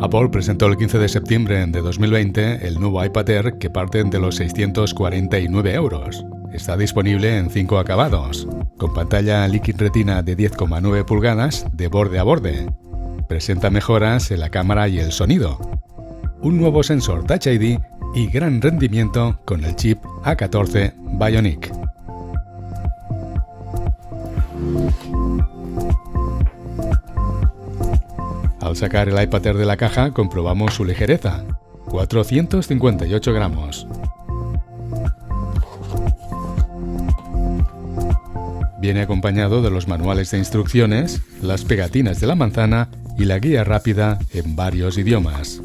Apple presentó el 15 de septiembre de 2020 el nuevo iPad Air que parte de los 649 €. Está disponible en 5 acabados, con pantalla Liquid Retina de 10,9 pulgadas de borde a borde. Presenta mejoras en la cámara y el sonido, un nuevo sensor Touch ID y gran rendimiento con el chip A14 Bionic. Al sacar el iPad Air de la caja comprobamos su ligereza, 458 gramos. Viene acompañado de los manuales de instrucciones, las pegatinas de la manzana y la guía rápida en varios idiomas.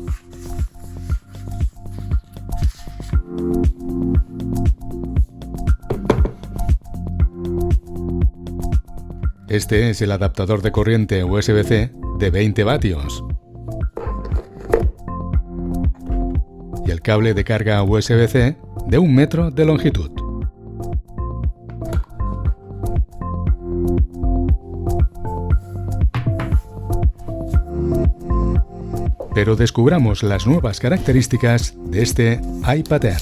Este es el adaptador de corriente USB-C de 20 vatios y el cable de carga USB-C de 1 metro de longitud. Pero descubramos las nuevas características de este iPad Air.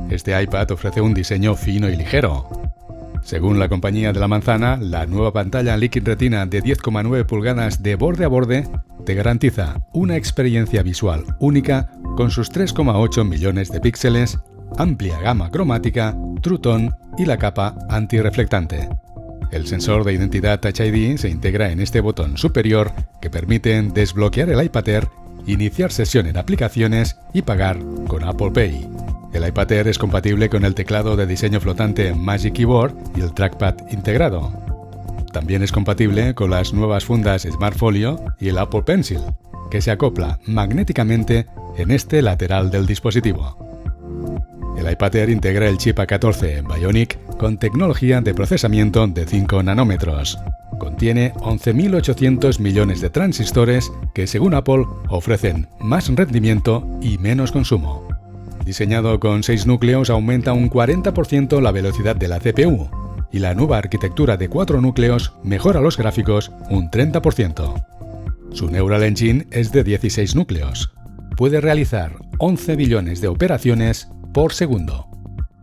Este iPad ofrece un diseño fino y ligero. Según la compañía de la manzana, la nueva pantalla Liquid Retina de 10,9 pulgadas de borde a borde te garantiza una experiencia visual única con sus 3,8 millones de píxeles, amplia gama cromática, True Tone y la capa antirreflectante. El sensor de identidad Touch ID se integra en este botón superior que permite desbloquear el iPad Air, iniciar sesión en aplicaciones y pagar con Apple Pay. El iPad Air es compatible con el teclado de diseño flotante Magic Keyboard y el trackpad integrado. También es compatible con las nuevas fundas Smart Folio y el Apple Pencil, que se acopla magnéticamente en este lateral del dispositivo. El iPad Air integra el chip A14 Bionic con tecnología de procesamiento de 5 nanómetros. Contiene 11.800 millones de transistores que, según Apple, ofrecen más rendimiento y menos consumo. Diseñado con 6 núcleos, aumenta un 40% la velocidad de la CPU y la nueva arquitectura de 4 núcleos mejora los gráficos un 30%. Su Neural Engine es de 16 núcleos. Puede realizar 11 billones de operaciones por segundo.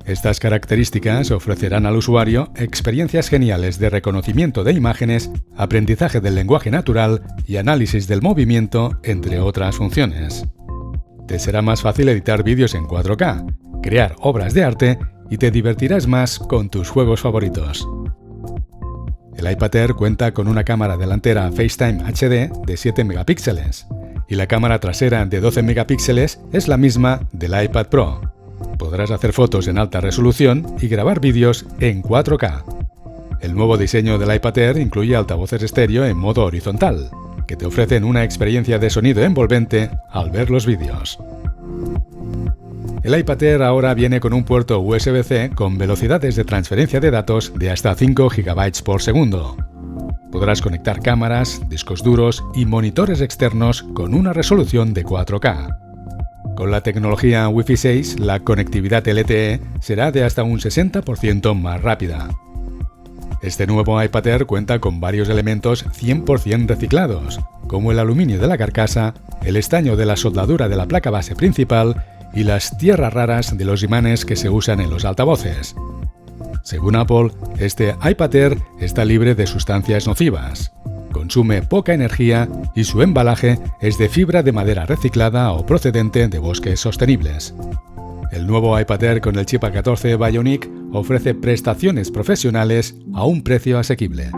Estas características ofrecerán al usuario experiencias geniales de reconocimiento de imágenes, aprendizaje del lenguaje natural y análisis del movimiento, entre otras funciones. Te será más fácil editar vídeos en 4K, crear obras de arte y te divertirás más con tus juegos favoritos. El iPad Air cuenta con una cámara delantera FaceTime HD de 7 megapíxeles y la cámara trasera de 12 megapíxeles es la misma del iPad Pro. Podrás hacer fotos en alta resolución y grabar vídeos en 4K. El nuevo diseño del iPad Air incluye altavoces estéreo en modo horizontal, que te ofrecen una experiencia de sonido envolvente al ver los vídeos. El iPad Air ahora viene con un puerto USB-C con velocidades de transferencia de datos de hasta 5 GB por segundo. Podrás conectar cámaras, discos duros y monitores externos con una resolución de 4K. Con la tecnología Wi-Fi 6, la conectividad LTE será de hasta un 60% más rápida. Este nuevo iPad Air cuenta con varios elementos 100% reciclados, como el aluminio de la carcasa, el estaño de la soldadura de la placa base principal y las tierras raras de los imanes que se usan en los altavoces. Según Apple, este iPad Air está libre de sustancias nocivas, consume poca energía y su embalaje es de fibra de madera reciclada o procedente de bosques sostenibles. El nuevo iPad Air con el chip A14 Bionic ofrece prestaciones profesionales a un precio asequible.